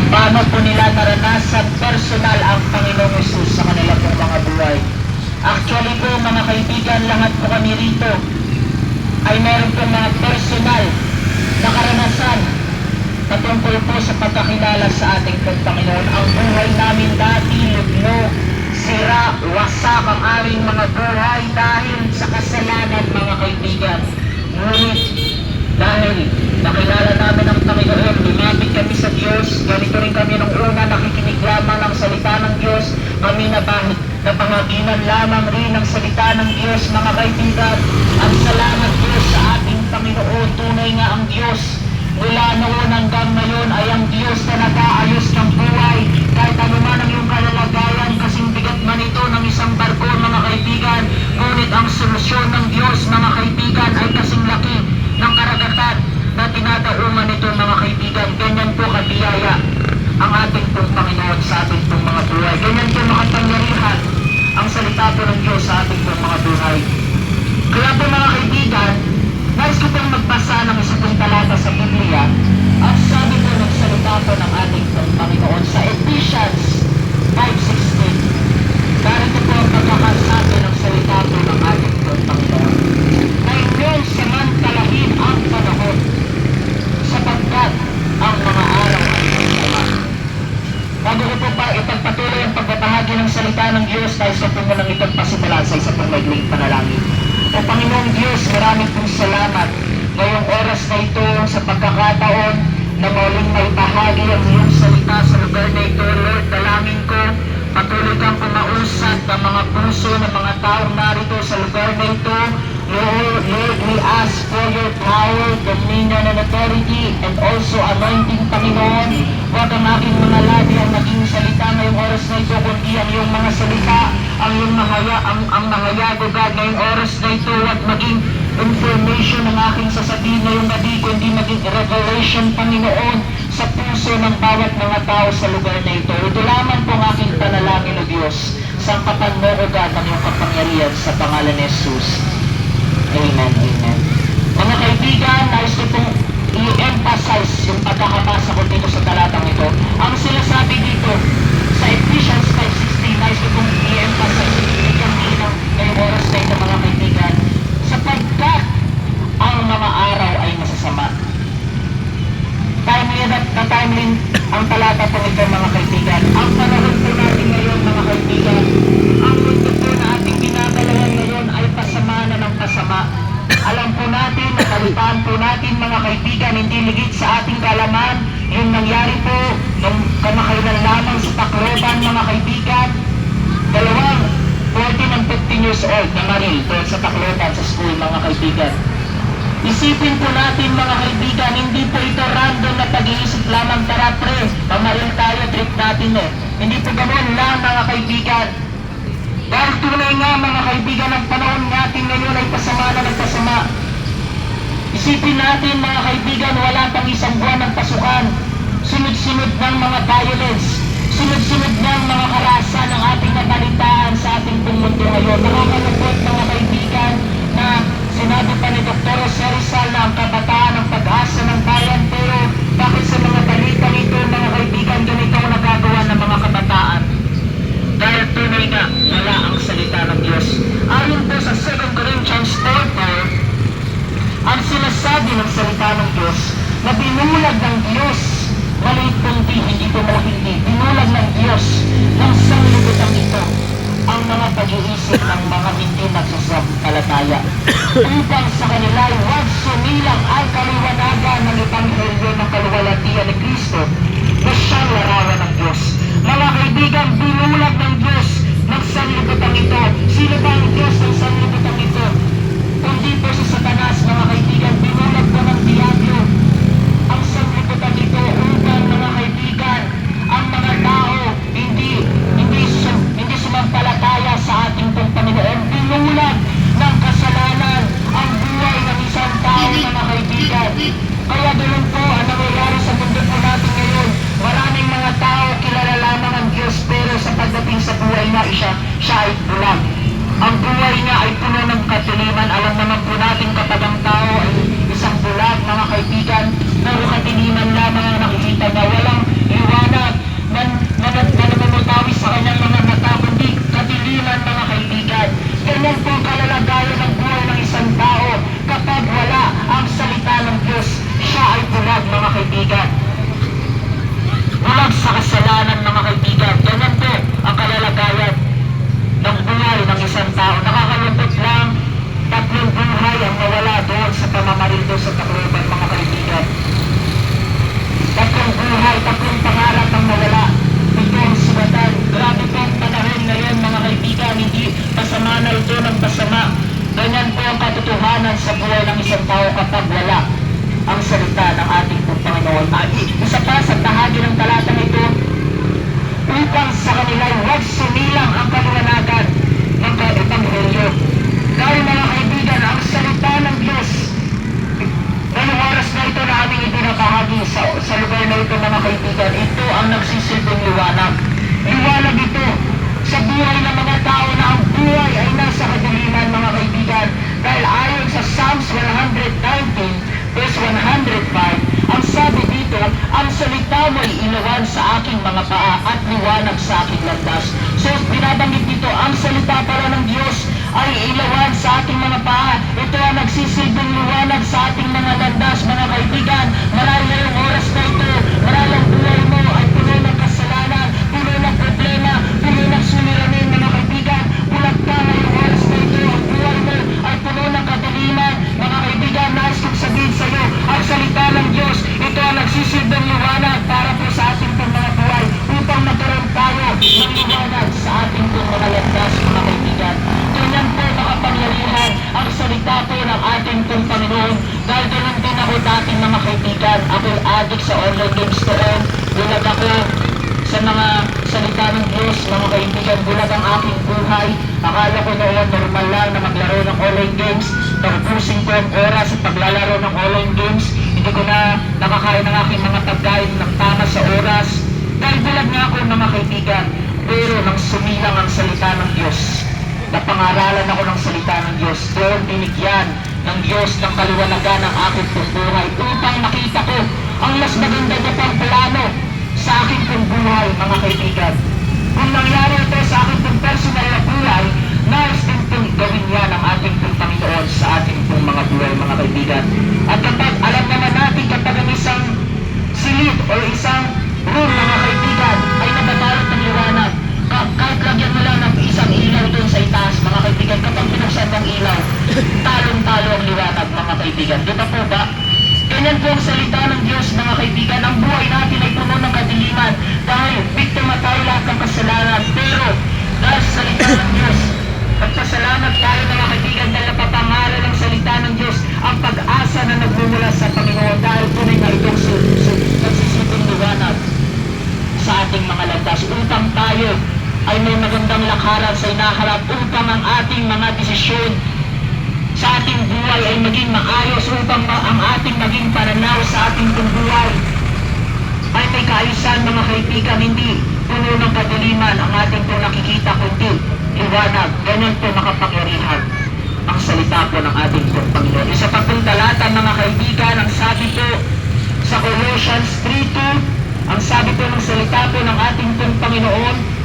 Paano po nila naranasan personal ang Panginoong Hesus sa kanila pong mga buhay? Actually po mga kaibigan, lahat po kami rito ay meron pong mga personal na karanasan patungkol po sa pagkakilala sa ating pong Panginoon. Ang buhay namin dati, lugno, sira, wasak ang aming mga buhay dahil sa kasalanan mga kaibigan. Ngunit dahil nakilala namin ang Panginoon, lumapit kami sa Diyos, ganito rin kami nung una, nakikinig lamang ng salita ng Diyos, kami napangaginan lamang rin ng salita ng Diyos mga kaibigan. Ang salamat po sa ating Panginoon, tunay nga ang Diyos mula noon hanggang ngayon ay ang Diyos na nag-aayos ng buhay. Kahit anuman ang iyong kalalagayan, kasing bigat man ito ng isang barko mga kaibigan, ngunit ang solusyon ng Diyos mga kaibigan ay kasing laki ng karagatan na tinadaungan ito mga kaibigan. Ganyan po kabiyaya ang ating pong Panginoon sa ating pong mga buhay. Ganyan po makapangyarihan ang salita po ng Diyos sa ating pong mga buhay. Kaya po mga kaibigan, nais ko pong magbasa ng isa pong talata sa Biblia. Ang sabi po ng salita po ng ating pong Panginoon sa Ephesians 5:16. Narito po ang pagkakasabi ng salita po ng ating pong Panginoon. Na inyong samantalahin ang panahon sapagkat ang mga araw ay masama. Bago ko po pa ipagpatuloy ang pagbabahagi ng salita ng Diyos, tayo sa po munang itong pasimulan sa isa pong maigling panalangin. O Panginoong Diyos, maraming pong salamat ngayong oras na ito sa pagkakataon na muling may bahagi ang iyong salita sa lugar na ito. Lord, dalangin ko, patuloy kang pumausad ng mga puso ng mga taong narito sa lugar na ito. Lord, we ask for your power, dominion, and authority, and also anointing, Panginoon. Huwag ang aking mga labi ang naging salita ngayong oras na ito, kundi ang iyong mga salita, ang iyong mahayag, O God, ngayong oras na ito, huwag maging information ang aking sasabihin ngayong gabi, kundi maging revelation, Panginoon, sa puso ng bawat mga tao sa lugar na ito. Ito lamang po ang aking panalangin, O Diyos, sangkatan mo, O God, ng iyong kapangyarihan sa pangalan ni Jesus. Amen, amen. Mga kaibigan, nais ko pong i-emphasize yung pagkakabasa ko dito sa talatang ito. Ang sinasabi dito sa Ephesians 5:16, nais ko pong i-emphasize ngayong oras na ito mga kaibigan, sapagkat ang mga araw ay masasama. Timely ang talata po ito mga kaibigan. Ang panahon po natin ngayon mga kaibigan, ang mundo po na ating ginagalawan ngayon ay pasama na ng pasama. Alam po natin, nakalitaan po natin mga kaibigan, hindi ligit sa ating kalaman yung nangyari po nung kamakailan lamang sa Tacloban mga kaibigan. Dalawang 14 and 15 years old na maril doon sa Tacloban sa school mga kaibigan. Isipin po natin mga kaibigan, hindi po ito random na pag-iisip lamang, tara pre, pamaril tayo, trip natin Hindi po ganoon lang mga kaibigan. Dahil tunay nga mga kaibigan, ang panahon natin ngayon ay pasama na nagpasama. Isipin natin mga kaibigan, wala pang isang buwan ng pasukan. Sunod-sunod ng mga violence, sunod-sunod ng mga karahasan ng ating nabalitaan sa ating mundo ngayon. Nakakalungkot mga kaibigan na sinabi pa ni Dr. Jose Rizal na ang kabataan ang pag-asa ng bayan, pero bakit sa mga balita nito mga kaibigan ganito ang nagagawa ng mga kabataan? Dahil tunay nga wala ang salita ng Diyos. Ayon po sa 2 Corinthians 4:4, ang sinasabi ng salita ng Diyos na binulag ng Diyos, maliit kundi hindi po hindi, binulag ng Diyos ng sanglibutan ito ang mga pag-iisip ng mga hindi nagsasampalataya upang sa kanila huwag sumilang ang kaliwanagan ng Ebanghelyo ng kaluwalhatian ni Kristo na siyang larawan ng Diyos. Mga kaibigan, binulag ng Diyos ng sanlibutan ito. Sino ba ang Diyos ng sanlibutan ito? Kundi po si Satanas mga kaibigan, binulag po ng Diablo ang sanlibutan ito upang mga kaibigan, ang mga tao hindi sumampalataya sa ating pong Panginoon. Binulag ng kasalanan ang buhay ng isang tao mga kaibigan. Kaya doon po ang nangyayari sa mundo po natin ngayon. Maraming mga tao kilala lamang ang Diyos, pero sa pagdating sa buhay na siya ay bulag. Ang buhay niya ay puno ng katiliman. Alam naman po natin kapag ang tao ay isang bulag mga kaibigan, puro katiliman lamang ang nakikita niya. Walang liwanag, ang nagsisilbing liwanag. Liwanag ito sa buhay ng mga tao na ang buhay ay nasa kadiliman, mga kaibigan. Dahil ayon sa Psalms 119 verse 105, ang sabi dito, ang salita mo'y ilawan sa aking mga paa at liwanag sa aking landas. So binabanggit dito, ang salita pala ng Diyos ay ilawan sa ating mga paa. Ito ang nagsisilbing liwanag sa ating mga landas, mga kaibigan. Marahil ngayong oras na ito, marahil ang buhay mo ay puno ng kasalanan, puno ng problema, puno ng suliranin, mga kaibigan. Bulag ka ngayong oras na ito, ang buhay mo ay puno ng kadiliman, mga kaibigan. Nais kong sabihin sa iyo, ang salita ng Diyos, ito ang nagsisilbing liwanag para po sa ating mga buhay, upang magkaroon tayo ng liwanag sa ating mga landas, mga kaibigan. Ganyan po makapangyarihan ang salita po ng ating Panginoon. Dahil ganun din ako dating mga kaibigan. Ako'y adik sa online games noon. Bulag ako sa mga salita ng Diyos, mga kaibigan. Bulag ang aking buhay. Akala ko noon normal lang na maglaro ng online games. Tapusin ko ang oras sa paglalaro ng online games. Hindi ko na nakakain ng aking mga pagkain ng tama sa oras. Dahil bulag nga ako, mga kaibigan. Pero nang sumilang ang salita ng Diyos, napangaralan ako ng salita ng Diyos, doon binigyan ng Diyos ng kaliwanagan ng aking buhay upang makita ko ang mas maganda na pang plano sa aking buhay, mga kaibigan. Kung nangyari ito sa aking personal na buhay, nais din pong gawin yan ang ating Panginoon sa ating mga buhay, mga kaibigan. At kapag alam naman natin, kapag ang isang silid o isang room, mga kaibigan, ay nababalot ng liwanag, kahit lagyan mo lang ng isang ilaw doon sa itaas, mga kaibigan, kapag pinuksan ng ilaw, talong-talo ang liwanag, mga kaibigan. Di ba po ba? Ganyan po ang salita ng Diyos, mga kaibigan. Ang buhay natin ay puno ng kadiliman dahil biktima tayo lahat ng kasalanan. Pero dahil sa salita ng Diyos, magpasalamat tayo, mga kaibigan, dahil napapangalan ng salita ng Diyos ang pag-asa na nagmumula sa Panginoon, dahil tunay na itong nagsisilbing liwanag sa ating mga landas upang tayo ay may magandang lakaran sa inaharap, upang ang ating mga desisyon sa ating buhay ay maging maayos, upang ang ating maging pananaw sa ating buhay ay may kaayusan, mga kaibigan. Hindi puno ng kadiliman ang ating po nakikita, kundi liwanag. Ganyan po makapangyarihan ang salita po ng ating Panginoon. Isa pa pong talata, mga kaibigan, ang sabi po sa Colossians 3:2, ang sabi po ng salita po ng ating Panginoon,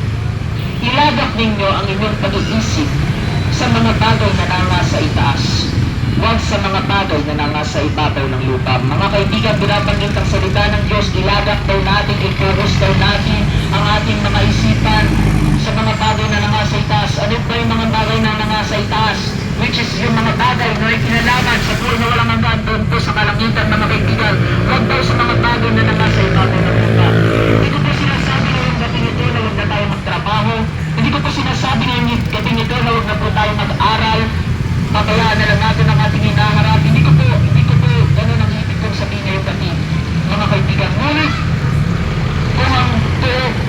ilagak ninyo ang inyong pag-iisip sa mga bagay na nangasa itaas, huwag sa mga bagay na nangasa ibabaw ng lupa. Mga kaibigan, binabanggit ang salita ng Diyos, ilagak daw natin, i-focus daw natin ang ating mga isipan sa mga bagay na nangasa itaas. Ano ba yung mga bagay na nangasa itaas? Which is yung mga bagay na ay kinalaman sa buhay na walang hanggan doon po sa kalangitan, mga kaibigan. Huwag daw sa mga bagay na nangasa ibabaw ng lupa. Hindi ko po sinasabi ngayong gabi nito na huwag na tayo magtrabaho. Hindi ko po sinasabi ngayong gabi nito na huwag na po tayo mag-aral. Pabayaan na lang natin ang ating hinaharap. Hindi ko po ganun ang ibig kong sabihin ngayong gabi, mga kaibigan. Ngunit kung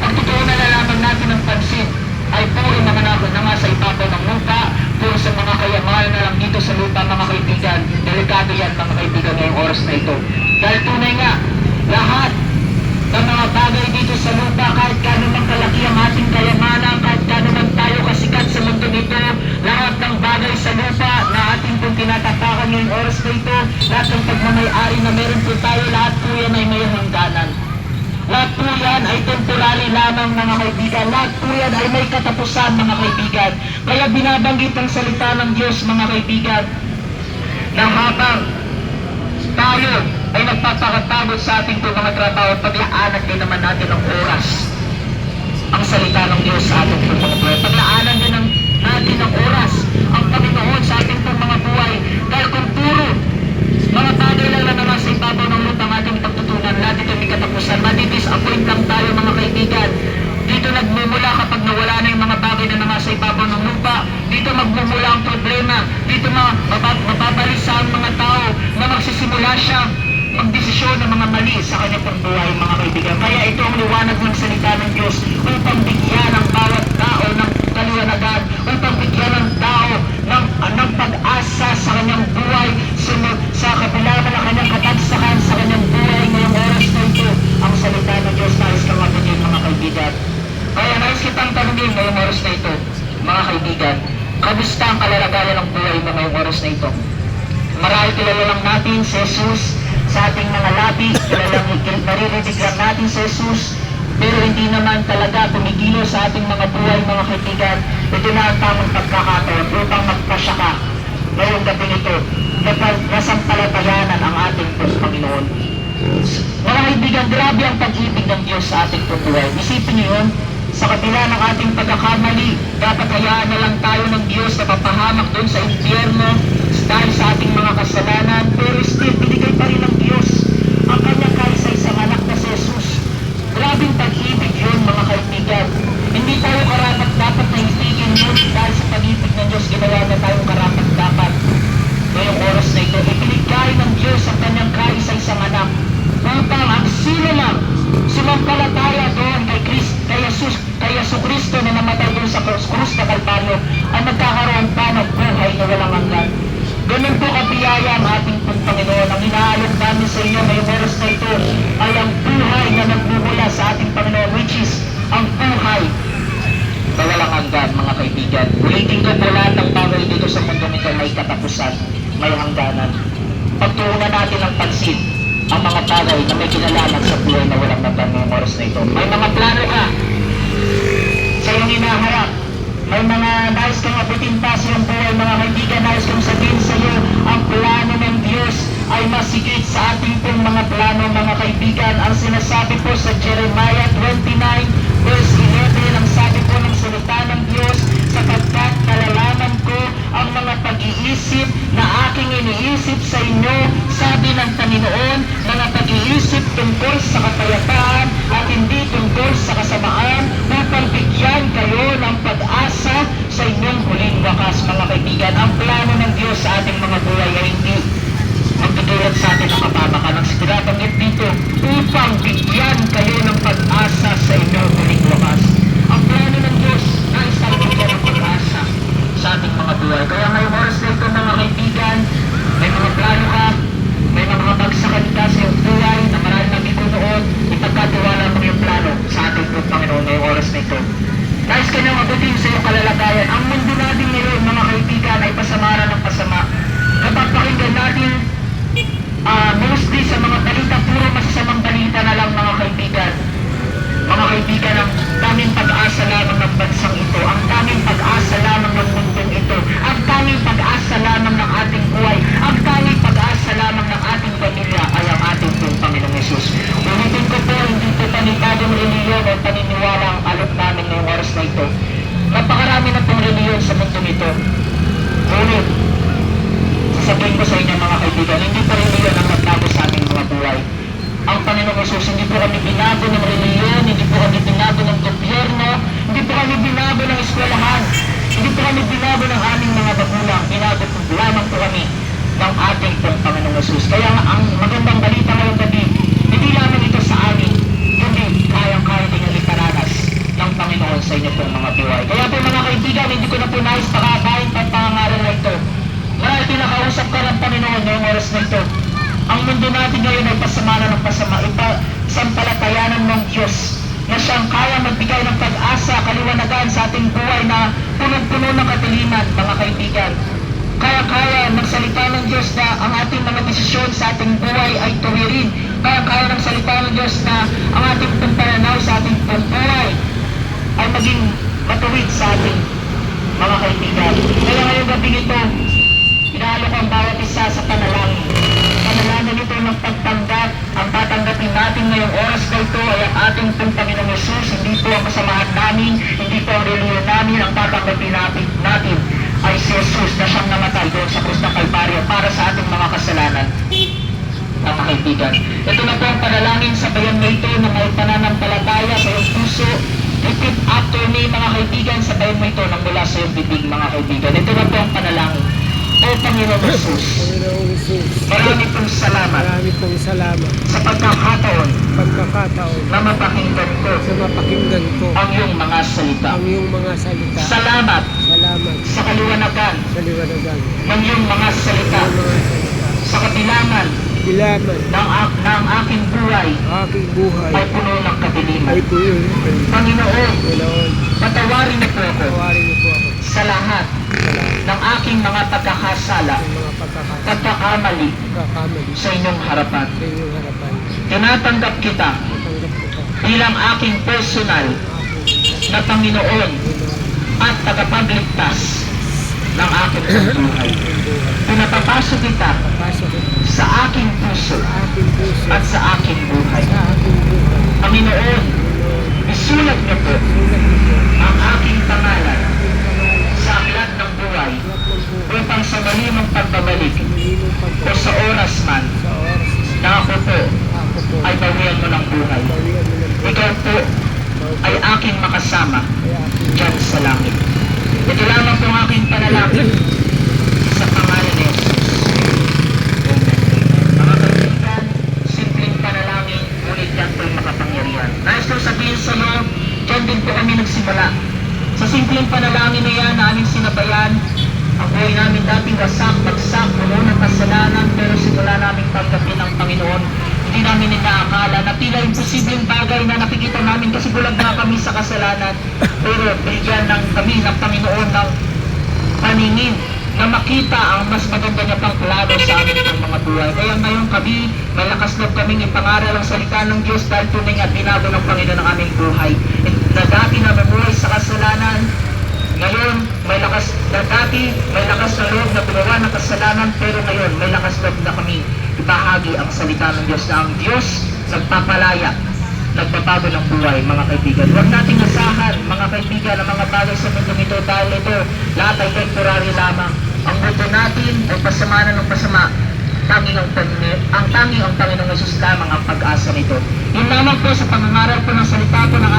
ang totoo na lalaman natin ng pansin ay puro mga nangasa ibabaw ng lupa, puro sa mga kayamanan na lang dito sa lupa, mga kaibigan. Delikado yan, mga kaibigan, ngayong oras na ito. Dahil tunay nga, lahat ng mga bagay dito sa lupa, kahit gano'n mang kalaki ang ating kayamanan, kahit gano'n man tayo kasikat sa mundo nito, lahat ng bagay sa lupa na ating pong tinatapakan ngayong oras na ito, lahat ng pagmamayari na meron po tayo, lahat po yan ay may hangganan. Lahat po yan ay temporary lamang, mga kaibigan. Lahat po yan ay may katapusan, mga kaibigan. Kaya binabanggit ang salita ng Diyos, mga kaibigan, na habang tayo ay nagpapakatagod sa ating mga trabaho, paglaanan din naman natin ang oras ang salita ng Diyos sa ating mga buhay. Paglaanan din natin ang oras ang Panginoon sa ating mga buhay. Dahil kung puro mga bagay lang na naman sa ibabaw ng lupa ang ating pagtutunan, natin ito may katapusan. Madi-disappoint lang tayo, mga kaibigan. Dito nagmumula kapag nawala na yung mga bagay na naman sa ibabaw ng lupa. Dito magmumula ang problema. Dito mababalisa ang mga tao na magsisimula siya magdesisyon ng mga mali sa kanyang pagbuhay, mga kaibigan. Kaya ito ang liwanag ng salita ng Diyos upang bigyan ang bawat tao ng kaliwanagan, upang bigyan ng tao ng pag-asa sa kanyang buhay, sa kabila ng kanyang katagsakan sa kanyang buhay ngayong oras na ito. Ang salita ng Diyos nais kang kaibigan. Kaya nais kitang tanungin ngayong oras na ito, mga kaibigan, kamusta ang kalalagayan ng buhay mo ngayong oras na ito? Marahil kilala lang natin si Jesus sa ating mga labi, naririnig lang natin si Jesus, pero hindi naman talaga tumigilo sa ating mga buhay, mga kaibigan. Ito na ang tamang pagkakataon upang magpasya ka ngayong gabi ito, nasampalatayanan ang ating Panginoon. Mga kaibigan, grabe ang pag-ibig ng Diyos sa ating buhay. Isipin niyo yun, sa kabila ng ating pagkakamali, dapat hayaan na lang tayo ng Diyos na papahamak doon sa impyerno dahil sa ating mga kasalanan, pero still, binigay pa rin ng Diyos ang kanyang kaisa-isang anak na si Jesus. Grabing pag-ibig yun, mga kaibigan. Hindi tayo karapat dapat na ibigin yun dahil sa pag-ibig ng Diyos, ginawa na tayong karapat dapat. Ngayong oras na ito, ibinigay ng Diyos ang kanyang kaisa-isang anak upang ang sino lang sumampalataya doon kay Yesu Cristo na namatay doon sa krus na Kalbaryo ay magkakaroon pa ng buhay na walang hanggan. Ganun po kabiyaya ang ating Panginoon. Ang inaalok namin sa inyo ngayong oras na ito ay ang buhay na nagmumula sa ating Panginoon, which is ang buhay na walang hanggan, mga kaibigan. Ulitin ko po, lahat ng bagay dito sa mundo nito may katapusan, may hangganan. Pagtuunan natin ang pansin ang mga bagay na may kinalaman sa buhay na walang hanggan ngayong oras na ito. May mga plano ka sa iyong inaharap. May mga nais kang abutin pa sa iyong buhay, mga kaibigan. Nais kong sabihin sa iyo, ang plano ng Diyos ay masigit sa ating pong mga plano, mga kaibigan. Ang sinasabi po sa Jeremiah 29 verse 11, ang sabi po ng salita ng Diyos, sapagkat nalalaman ko ang mga pag-iisip na aking iniisip sa inyo, sabi ng Panginoon, mga pag-iisip tungkol sa kapayapaan at hindi tungkol sa kasamaan, upang bigyan kayo ng pag-asa sa inyong huling wakas, mga kaibigan. Ang plano ng Diyos sa ating mga buhay ay hindi magtutulad sa atin ang kapamakan ng sinabanggit dito, upang bigyan kayo ng pag-asa sa inyong huling wakas. Ang plano ng Diyos ay sa bigyan ng pag-asa sa ating mga buhay. Kaya ngayong oras na ito, mga kaibigan, may mga plano ka, may mga bagsakan ka sa iyong buhay na marami nang ikunoon, ipagkatiwala mo yung plano sa ating Panginoon ngayong oras na ito. Nais kanyang abutin sa iyong kalalagayan. Ang mundo natin ngayon, mga kaibigan, ay pasamaran ng pasama. Kapag pakinggan natin mostly sa mga balita, puro masasamang balita na lang, mga kaibigan. Mga kaibigan, ang daming pag-asa lamang ng bansang ito, ang daming pag-asa lamang ng mundong ito, ang daming pag-asa lamang ng ating buhay, ang daming pag-asa lamang ng ating pamilya ay ang ating Panginoong Yesus. Ulitin ko po, hindi po panibagong reliyon o paniniwala ang alok namin ngayong oras na ito. Napakarami na pong reliyon sa mundong ito. Ngunit, sasabihin ko sa inyo, mga kaibigan, hindi pa reliyon ang nagbago sa aming mga buhay. Ang Panginoong Yesus, hindi po kami binago ng reliyon, hindi po kami binago ng gobyerno, hindi po kami binago ng eskwelahan, hindi po kami binago ng aming mga magulang, binago po lamang po kami ng ating Panginoong Yesus. Kaya ang magandang balita ngayong gabi, hindi lamang ito sa amin, kundi kayang-kaya din ang iparanas ng Panginoon sa inyo pong mga buhay. Kaya po, mga kaibigan, hindi ko na po nais pakakain pa pangangaral na ito. Marahil pinakausap ka ng Panginoon ngayong oras na ito. Ang mundo natin ngayon ay pasama na ng pasama, sampalatayanan ng Diyos na siyang kaya magbigay ng pag-asa, kaliwanagan sa ating buhay na punong-puno ng katiliman, mga kaibigan. Kaya magsalita ng Diyos na ang ating mga desisyon sa ating buhay ay tuwirin. Kaya ng salita ng Diyos na ang ating pananaw sa ating buhay ay maging matuwid sa ating mga kaibigan. Kaya ngayong gabi ito, inaalok ang bawat isa sa panalangin. Panalangin ito ng pagtanggap. Ang tatanggapin natin ngayong oras na ito ay ang ating Panginoong Yesus. Hindi po ang kasamahan namin, hindi po ang reliyon namin. Ang tatanggapin natin ay si Jesus na siyang namatay doon sa krus ng Kalbaryo para sa ating mga kasalanan. Mga kaibigan, ito na po ang panalangin sa bayan na ito na may pananampalataya sa iyong puso. Repeat after me, mga kaibigan, sa bayan mo ito nang mula sa iyong bibig, mga kaibigan. Ito na po ang panalangin. O Panginoong Jesus, marami pong salamat sa pagkakataon na mapakinggan ko ang iyong mga salita. Salamat sa kaliwanagan ng iyong mga salita, sa kabilangan ilaman ng aking buhay aking buhay ay puno ng kadiliman. ay puno ng Panginoon. Panginoon, patawarin niyo po ako Tawarin niyo po ako sa lahat sa lahat ng aking mga pagkakasala, ng mga pagkakamali pagkakamali sa inyong harapan. sa inyong harapan. Tinatanggap kita Natanggap ko pa bilang aking personal na Panginoon at tagapagligtas ng aking buhay. Pinapapasok kita pasok ko sa aking puso sa aking puso at sa aking buhay. sa aking buhay. Panginoon, isulat niyo po Sulat niyo po ang aking pangalan aking pangalan sa aklat ng buhay lahat ng buhay upang sa malimang pagbabalik malimong o pagkakas sa oras man sa oras na ako po ako po ay bawian mo ng buhay. bawian mo ng buhay. Ikaw po ay aking makasama Ay aking dyan sa langit. Ito lamang po ang aking panalangin sa pangalan ni Jesus. Mga kaibigan, simpleng panalangin, ngunit yan po'y makapangyarihan. Nais ko sabihin sa iyo, dyan din po kami nagsimula. Sa simpleng panalangin na yan na aming sinabayan, ang buhay namin dating wasak, bagsak, puno ng kasalanan, pero simula naming tanggapin ng Panginoon. Hindi namin inaakala na tila imposibleng bagay na nakikita namin kasi bulag na kami sa kasalanan. Pero bigyan ng kami ng Panginoon ng paningin na makita ang mas maganda niya pang plano sa amin ng mga buhay. Kaya ngayon kami, may lakas loob kaming ipangaral ang salita ng Diyos dahil tunay nga binago ng Panginoon ang aming buhay. Na dati na mabuhay sa kasalanan, ngayon may lakas na dati, may lakas na loob na gumawa ng kasalanan, pero ngayon may lakas loob na kami ibahagi ang salita ng Diyos na ang Diyos nagpapalaya, nagbabago ng buhay, mga kaibigan. Huwag nating asahan, mga kaibigan, ang mga bagay sa mundong ito dahil ito, lahat ay temporary lamang. Ang mundo natin ay pasamanan ng pasama. Tanging ang Panginoong Jesus lamang ang pag-asa nito. Yun lamang po sa pangangaral po ng salita po ng